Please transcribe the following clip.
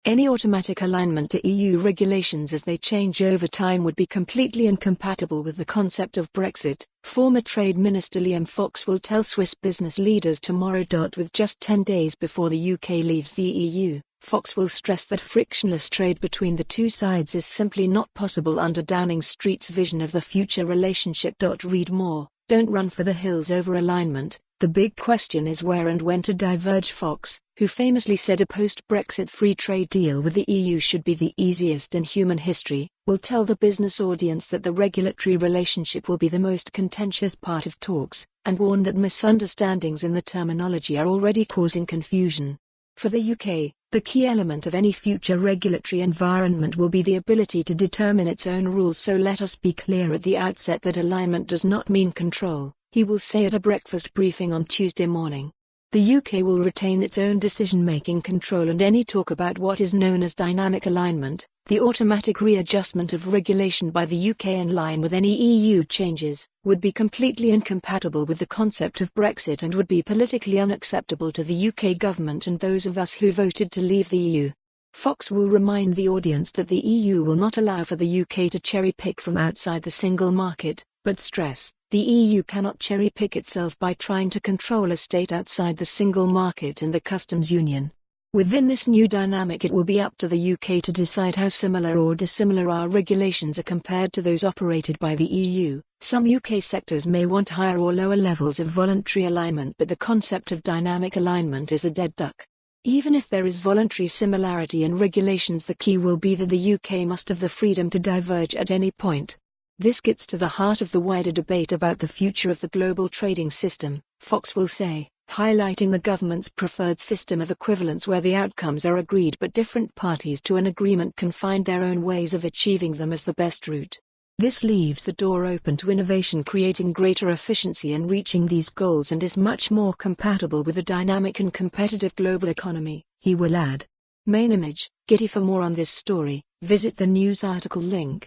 Any automatic alignment to EU regulations as they change over time would be completely incompatible with the concept of Brexit, former Trade Minister Liam Fox will tell Swiss business leaders tomorrow.With just 10 days before the UK leaves the EU. Fox will stress that frictionless trade between the two sides is simply not possible under Downing Street's vision of the future relationship.Read more. Don't run for the hills over alignment. The big question is where and when to diverge. Fox, who famously said a post-Brexit free trade deal with the EU should be the easiest in human history, will tell the business audience that the regulatory relationship will be the most contentious part of talks, and warn that misunderstandings in the terminology are already causing confusion. For the UK, the key element of any future regulatory environment will be the ability to determine its own rules. So let us be clear at the outset that alignment does not mean control, he will say at a breakfast briefing on Tuesday morning. The UK will retain its own decision-making control, and any talk about what is known as dynamic alignment, the automatic readjustment of regulation by the UK in line with any EU changes, would be completely incompatible with the concept of Brexit and would be politically unacceptable to the UK government and those of us who voted to leave the EU. Fox will remind the audience that the EU will not allow for the UK to cherry-pick from outside the single market, but stress, the EU cannot cherry-pick itself by trying to control a state outside the single market and the customs union. Within this new dynamic, it will be up to the UK to decide how similar or dissimilar our regulations are compared to those operated by the EU. Some UK sectors may want higher or lower levels of voluntary alignment, but the concept of dynamic alignment is a dead duck. Even if there is voluntary similarity in regulations, the key will be that the UK must have the freedom to diverge at any point. This gets to the heart of the wider debate about the future of the global trading system, Fox will say, highlighting the government's preferred system of equivalence where the outcomes are agreed but different parties to an agreement can find their own ways of achieving them as the best route. This leaves the door open to innovation, creating greater efficiency in reaching these goals, and is much more compatible with a dynamic and competitive global economy, he will add. Main image, Getty. For more on this story, visit the news article link.